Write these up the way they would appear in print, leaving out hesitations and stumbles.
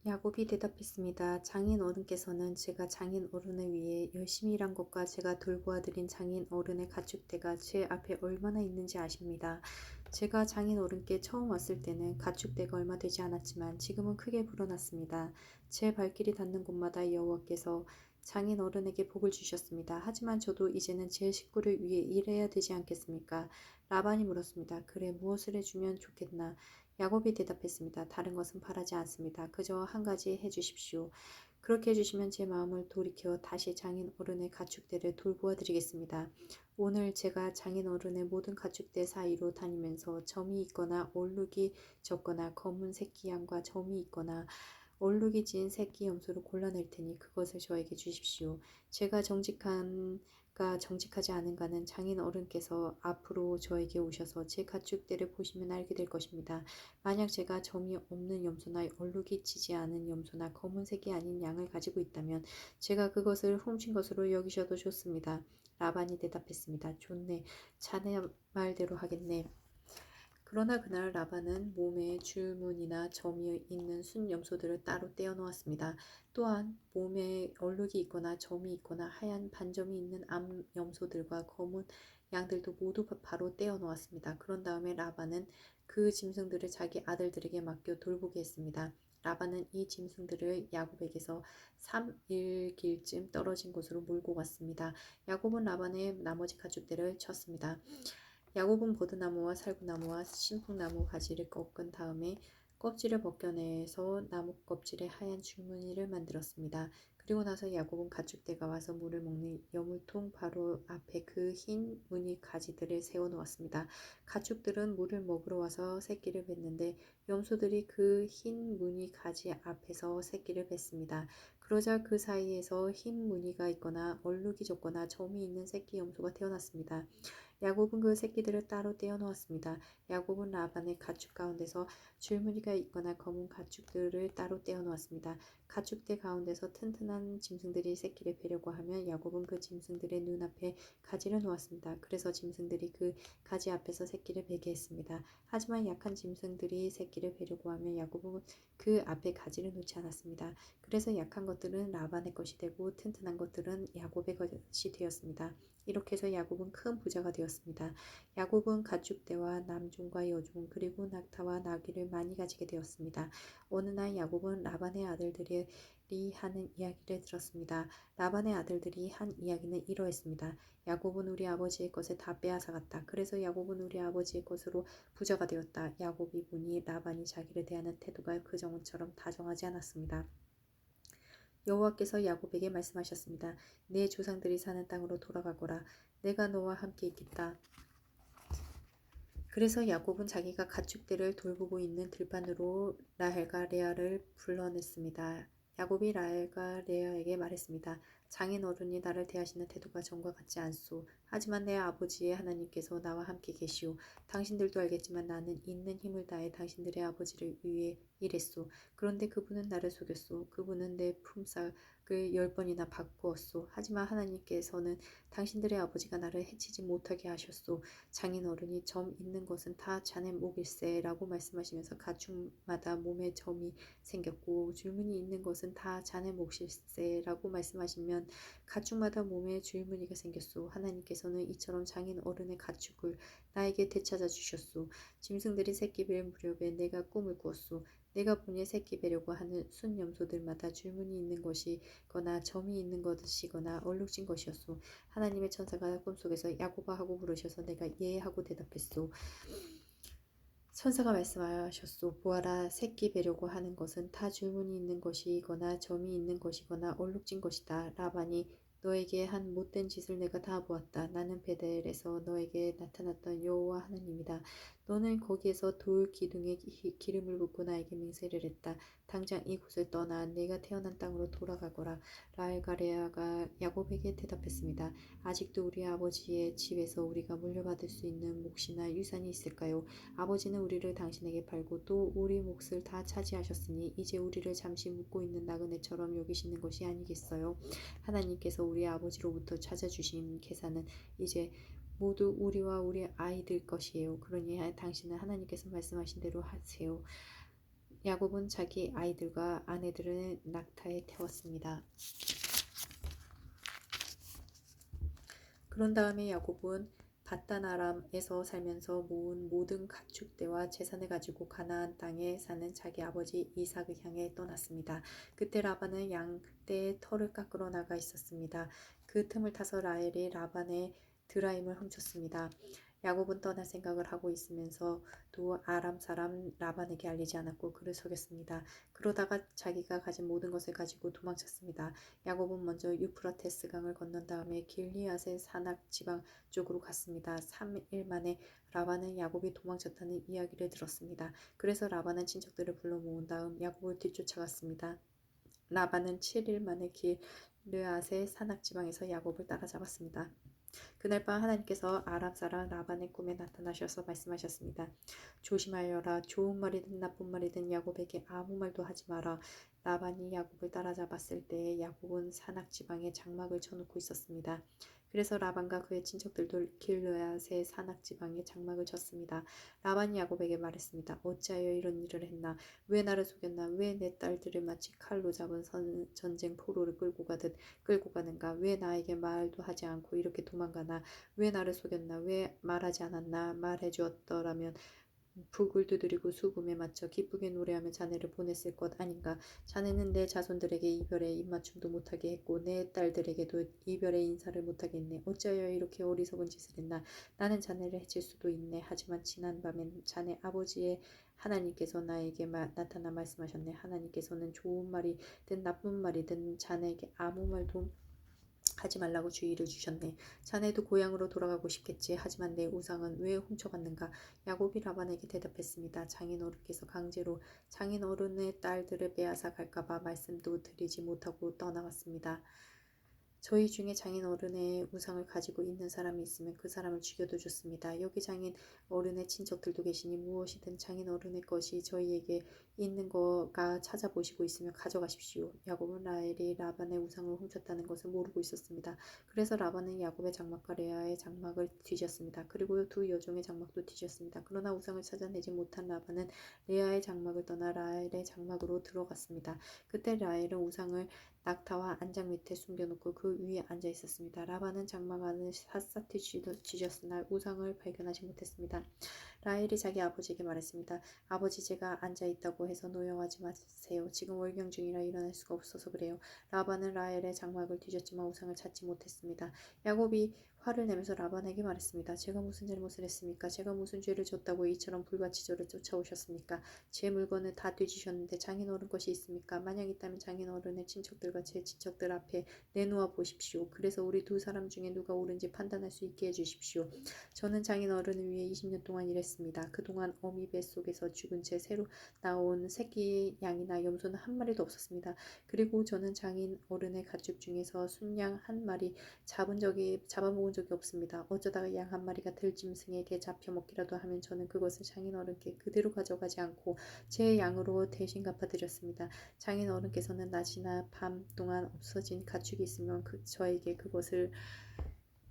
야곱이 대답했습니다. 장인 어른께서는 제가 장인 어른을 위해 열심히 일한 것과 제가 돌보아드린 장인 어른의 가축대가 제 앞에 얼마나 있는지 아십니다. 제가 장인 어른께 처음 왔을 때는 가축대가 얼마 되지 않았지만 지금은 크게 불어났습니다. 제 발길이 닿는 곳마다 여호와께서 장인 어른에게 복을 주셨습니다. 하지만 저도 이제는 제 식구를 위해 일해야 되지 않겠습니까? 라반이 물었습니다. 그래, 무엇을 해주면 좋겠나? 야곱이 대답했습니다. 다른 것은 바라지 않습니다. 그저 한 가지 해주십시오. 그렇게 해주시면 제 마음을 돌이켜 다시 장인 어른의 가축대를 돌보아 드리겠습니다. 오늘 제가 장인 어른의 모든 가축대 사이로 다니면서 점이 있거나 얼룩이 졌거나 검은 새끼 양과 점이 있거나 얼룩이 진 새끼 염소를 골라낼 테니 그것을 저에게 주십시오. 제가 정직하지 않은가는 장인 어른께서 앞으로 저에게 오셔서 제 가축대를 보시면 알게 될 것입니다. 만약 제가 점이 없는 염소나 얼룩이 지지 않은 염소나 검은색이 아닌 양을 가지고 있다면 제가 그것을 훔친 것으로 여기셔도 좋습니다. 라반이 대답했습니다. 좋네. 자네 말대로 하겠네. 그러나 그날 라반은 몸에 줄무늬나 점이 있는 순 염소들을 따로 떼어 놓았습니다. 또한 몸에 얼룩이 있거나 점이 있거나 하얀 반점이 있는 암 염소들과 검은 양들도 모두 바로 떼어 놓았습니다. 그런 다음에 라반은 그 짐승들을 자기 아들들에게 맡겨 돌보게 했습니다. 라반은 이 짐승들을 야곱에게서 3일 길쯤 떨어진 곳으로 몰고 갔습니다. 야곱은 라반의 나머지 가축들을 쳤습니다. 야곱은 버드나무와 살구나무와 신풍나무 가지를 꺾은 다음에 껍질을 벗겨내서 나무 껍질에 하얀 줄무늬를 만들었습니다. 그리고 나서 야곱은 가축대가 와서 물을 먹는 여물통 바로 앞에 그 흰 무늬 가지들을 세워 놓았습니다. 가축들은 물을 먹으러 와서 새끼를 뱉는데 염소들이 그 흰 무늬 가지 앞에서 새끼를 뱉습니다. 그러자 그 사이에서 흰 무늬가 있거나 얼룩이 졌거나 점이 있는 새끼 염소가 태어났습니다. 야곱은 그 새끼들을 따로 떼어 놓았습니다. 야곱은 라반의 가축 가운데서 줄무늬가 있거나 검은 가축들을 따로 떼어 놓았습니다. 가축대 가운데서 튼튼한 짐승들이 새끼를 베려고 하면 야곱은 그 짐승들의 눈앞에 가지를 놓았습니다. 그래서 짐승들이 그 가지 앞에서 새끼를 베게 했습니다. 하지만 약한 짐승들이 새끼를 베려고 하면 야곱은 그 앞에 가지를 놓지 않았습니다. 그래서 약한 것들은 라반의 것이 되고 튼튼한 것들은 야곱의 것이 되었습니다. 이렇게 해서 야곱은 큰 부자가 되었습니다. 야곱은 가축대와 남종과 여종 그리고 낙타와 나귀를 많이 가지게 되었습니다. 어느 날 야곱은 라반의 아들들이 하는 이야기를 들었습니다. 라반의 아들들이 한 이야기는 이러했습니다. 야곱은 우리 아버지의 것을 다 빼앗아갔다. 그래서 야곱은 우리 아버지의 것으로 부자가 되었다. 야곱이 보니 라반이 자기를 대하는 태도가 그 전처럼 다정하지 않았습니다. 여호와께서 야곱에게 말씀하셨습니다. 내 조상들이 사는 땅으로 돌아가거라. 내가 너와 함께 있겠다. 그래서 야곱은 자기가 가축대를 돌보고 있는 들판으로 라헬과 레아를 불러냈습니다. 야곱이 라헬과 레아에게 말했습니다. 장인 어른이 나를 대하시는 태도가 전과 같지 않소. 하지만 내 아버지의 하나님께서 나와 함께 계시오. 당신들도 알겠지만 나는 있는 힘을 다해 당신들의 아버지를 위해 일했소. 그런데 그분은 나를 속였소. 그분은 내 품삯을 10번이나 바꾸었소. 하지만 하나님께서는 당신들의 아버지가 나를 해치지 못하게 하셨소. 장인 어른이 점 있는 것은 다 자네 목일세 라고 말씀하시면서 가축마다 몸에 점이 생겼고 줄무늬 있는 것은 다 자네 몫일세 라고 말씀하시면 가축마다 몸에 줄무늬가 생겼소. 하나님께서는 이처럼 장인 어른의 가축을 나에게 되찾아 주셨소. 짐승들이 새끼 뵐 무렵에 내가 꿈을 꾸었소. 내가 보니 새끼 베려고 하는 순 염소들마다 줄무늬 있는 것이거나 점이 있는 것이거나 얼룩진 것이었소. 하나님의 천사가 꿈속에서 야곱아 하고 부르셔서 내가 예 하고 대답했소. 천사가 말씀하셨소. 보아라, 새끼 베려고 하는 것은 다 줄무늬 있는 것이거나 점이 있는 것이거나 얼룩진 것이다. 라반이 너에게 한 못된 짓을 내가 다 보았다. 나는 베델에서 너에게 나타났던 여호와 하나님이다. 너는 거기에서 돌 기둥에 기름을 붓고 나에게 맹세를 했다. 당장 이곳을 떠나 내가 태어난 땅으로 돌아가거라. 라헬과 레아가 야곱에게 대답했습니다. 아직도 우리 아버지의 집에서 우리가 물려받을 수 있는 몫이나 유산이 있을까요? 아버지는 우리를 당신에게 팔고 또 우리 몫을 다 차지하셨으니 이제 우리를 잠시 묻고 있는 나그네처럼 여기시는 것이 아니겠어요? 하나님께서 우리 아버지로부터 찾아주신 계산은 이제 모두 우리와 우리 아이들 것이에요. 그러니 당신은 하나님께서 말씀하신 대로 하세요. 야곱은 자기 아이들과 아내들을 낙타에 태웠습니다. 그런 다음에 야곱은 밧단 아람에서 살면서 모은 모든 가축대와 재산을 가지고 가나안 땅에 사는 자기 아버지 이삭을 향해 떠났습니다. 그때 라반은 양떼의 털을 깎으러 나가 있었습니다. 그 틈을 타서 라헬이 라반의 드라임을 훔쳤습니다. 야곱은 떠날 생각을 하고 있으면서도 아람 사람 라반에게 알리지 않았고 그를 속였습니다. 그러다가 자기가 가진 모든 것을 가지고 도망쳤습니다. 야곱은 먼저 유프라테스 강을 건넌 다음에 길리앗의 산악 지방 쪽으로 갔습니다. 3일 만에 라반은 야곱이 도망쳤다는 이야기를 들었습니다. 그래서 라반은 친척들을 불러 모은 다음 야곱을 뒤쫓아갔습니다. 라반은 7일 만에 길르앗의 산악 지방에서 야곱을 따라잡았습니다. 그날 밤 하나님께서 아람 사람 라반의 꿈에 나타나셔서 말씀하셨습니다. 조심하여라. 좋은 말이든 나쁜 말이든 야곱에게 아무 말도 하지 마라. 라반이 야곱을 따라잡았을 때에 야곱은 산악 지방에 장막을 쳐놓고 있었습니다. 그래서 라반과 그의 친척들도 길르앗의 산악 지방에 장막을 쳤습니다. 라반이 야곱에게 말했습니다. 어찌하여 이런 일을 했나? 왜 나를 속였나? 왜 내 딸들을 마치 칼로 잡은 전쟁 포로를 끌고 가는가? 왜 나에게 말도 하지 않고 이렇게 도망가나? 왜 나를 속였나? 왜 말하지 않았나? 말해 주었더라면 북을 두드리고 수금에 맞춰 기쁘게 노래하며 자네를 보냈을 것 아닌가? 자네는 내 자손들에게 이별의 입맞춤도 못하게 했고 내 딸들에게도 이별의 인사를 못하게 했네. 어찌하여 이렇게 어리석은 짓을 했나? 나는 자네를 해칠 수도 있네. 하지만 지난 밤엔 자네 아버지의 하나님께서 나에게 나타나 말씀하셨네. 하나님께서는 좋은 말이든 나쁜 말이든 자네에게 아무 말도 하지 말라고 주의를 주셨네. 자네도 고향으로 돌아가고 싶겠지. 하지만 내 우상은 왜 훔쳐갔는가? 야곱이 라반에게 대답했습니다. 장인어른께서 강제로 장인어른의 딸들을 빼앗아 갈까봐 말씀도 드리지 못하고 떠나갔습니다. 저희 중에 장인어른의 우상을 가지고 있는 사람이 있으면 그 사람을 죽여도 좋습니다. 여기 장인어른의 친척들도 계시니 무엇이든 장인어른의 것이 저희에게 있는 거가 찾아보시고 있으면 가져가십시오. 야곱은 라헬이 라반의 우상을 훔쳤다는 것을 모르고 있었습니다. 그래서 라반은 야곱의 장막과 레아의 장막을 뒤졌습니다. 그리고 두 여종의 장막도 뒤졌습니다. 그러나 우상을 찾아내지 못한 라반은 레아의 장막을 떠나 라헬의 장막으로 들어갔습니다. 그때 라헬은 우상을 낙타와 안장 밑에 숨겨놓고 그 위에 앉아 있었습니다. 라반은 장막 안을 샅샅이 뒤졌으나 우상을 발견하지 못했습니다. 라헬이 자기 아버지에게 말했습니다. 아버지, 제가 앉아 있다고 해서 노여워하지 마세요. 지금 월경 중이라 일어날 수가 없어서 그래요. 라반은 라헬의 장막을 뒤졌지만 우상을 찾지 못했습니다. 야곱이 화를 내면서 라반에게 말했습니다. 제가 무슨 잘못을 했습니까? 제가 무슨 죄를 졌다고 이처럼 불같이 저를 쫓아오셨습니까? 제 물건을 다 뒤지셨는데 장인어른 것이 있습니까? 만약 있다면 장인어른의 친척들과 제 친척들 앞에 내놓아 보십시오. 그래서 우리 두 사람 중에 누가 옳은지 판단할 수 있게 해주십시오. 저는 장인어른을 위해 20년 동안 일했습니다. 그동안 어미 뱃속에서 죽은 채 새로 나온 새끼 양이나 염소는 한 마리도 없었습니다. 그리고 저는 장인어른의 가축 중에서 순양 한 마리 잡아먹은 적이 없습니다. 어쩌다가 양 한 마리가 들짐승에게 잡혀 먹기라도 하면 저는 그것을 장인어른께 그대로 가져가지 않고 제 양으로 대신 갚아드렸습니다. 장인어른께서는 낮이나 밤 동안 없어진 가축이 있으면 저에게 그것을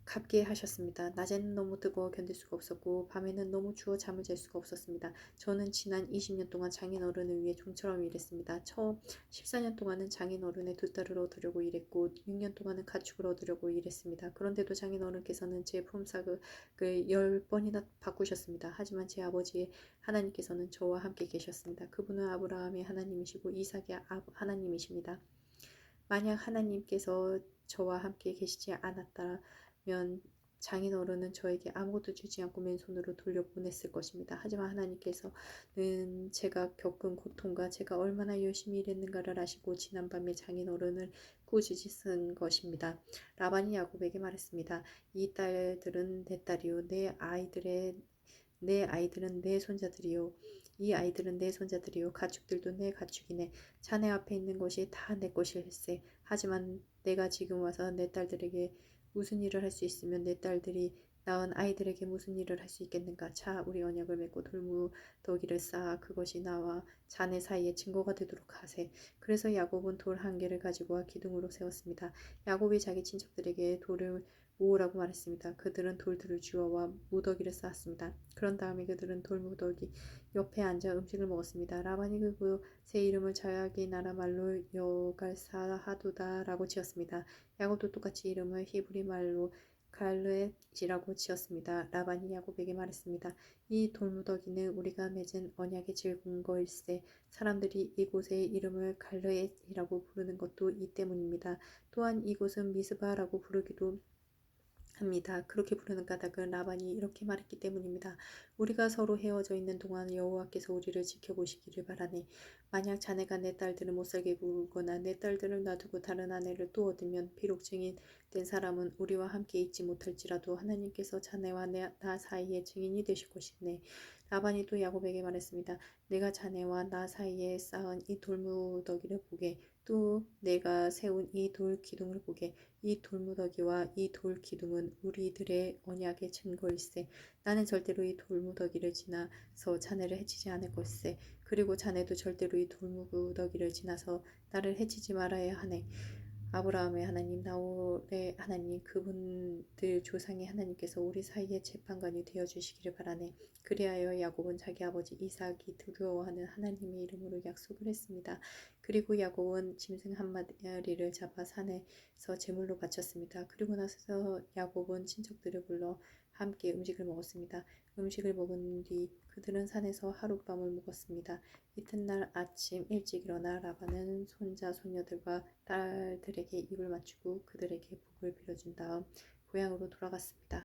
갚게 하셨습니다. 낮에는 너무 뜨거워 견딜 수가 없었고 밤에는 너무 추워 잠을 잘 수가 없었습니다. 저는 지난 20년 동안 장인어른을 위해 종처럼 일했습니다. 처음 14년 동안은 장인어른의 두 딸을 얻으려고 일했고 6년 동안은 가축을 얻으려고 일했습니다. 그런데도 장인어른께서는 제 품삯을 10번이나 바꾸셨습니다. 하지만 제 아버지의 하나님께서는 저와 함께 계셨습니다. 그분은 아브라함의 하나님이시고 이삭의 하나님이십니다. 만약 하나님께서 저와 함께 계시지 않았다면 장인어른은 저에게 아무것도 주지 않고 맨손으로 돌려보냈을 것입니다. 하지만 하나님께서는 제가 겪은 고통과 제가 얼마나 열심히 일했는가를 아시고 지난밤에 장인어른을 꾸짖으신 것입니다. 라반이 야곱에게 말했습니다. 이 딸들은 내 딸이요 내 아이들은 내 손자들이요 이 아이들은 내 손자들이요 가축들도 내 가축이네. 자네 앞에 있는 것이 다 내 것일세. 하지만 내가 지금 와서 내 딸들에게 무슨 일을 할 수 있으면 내 딸들이 낳은 아이들에게 무슨 일을 할 수 있겠는가. 자, 우리 언약을 맺고 돌무더기를 쌓아 그것이 나와 자네 사이에 증거가 되도록 하세. 그래서 야곱은 돌 한 개를 가지고 와 기둥으로 세웠습니다. 야곱이 자기 친척들에게 돌을 오라고 말했습니다. 그들은 돌들을 주워와 무더기를 쌓았습니다. 그런 다음에 그들은 돌무더기 옆에 앉아 음식을 먹었습니다. 라반이 그곳의 이름을 자기 나라 말로 여갈사하두다라고 지었습니다. 야곱도 똑같이 이름을 히브리 말로 갈르엣이라고 지었습니다. 라반이 야곱에게 말했습니다. 이 돌무더기는 우리가 맺은 언약의 증거일세. 사람들이 이곳의 이름을 갈르엣이라고 부르는 것도 이 때문입니다. 또한 이곳은 미스바라고 부르기도 합니다. 그렇게 부르는 까닭은 라반이 이렇게 말했기 때문입니다. 우리가 서로 헤어져 있는 동안 여호와께서 우리를 지켜보시기를 바라네. 만약 자네가 내 딸들을 못살게 굴거나 내 딸들을 놔두고 다른 아내를 또 얻으면 비록 증인된 사람은 우리와 함께 있지 못할지라도 하나님께서 자네와 나 사이에 증인이 되실 것이네. 라반이 또 야곱에게 말했습니다. 내가 자네와 나 사이에 쌓은 이 돌무더기를 보게, 또 내가 세운 이 돌 기둥을 보게. 이 돌무더기와 이 돌 기둥은 우리들의 언약의 증거일세. 나는 절대로 이 돌무더기를 지나서 자네를 해치지 않을 것세. 그리고 자네도 절대로 이 돌무더기를 지나서 나를 해치지 말아야 하네. 아브라함의 하나님, 나홀의 하나님, 그분들 조상의 하나님께서 우리 사이에 재판관이 되어주시기를 바라네. 그리하여 야곱은 자기 아버지 이삭이 두려워하는 하나님의 이름으로 약속을 했습니다. 그리고 야곱은 짐승 한 마리를 잡아 산에서 제물로 바쳤습니다. 그리고 나서 야곱은 친척들을 불러 함께 음식을 먹었습니다. 음식을 먹은 뒤 그들은 산에서 하룻밤을 묵었습니다. 이튿날 아침 일찍 일어나 라반은 손자 손녀들과 딸들에게 입을 맞추고 그들에게 복을 빌어준 다음 고향으로 돌아갔습니다.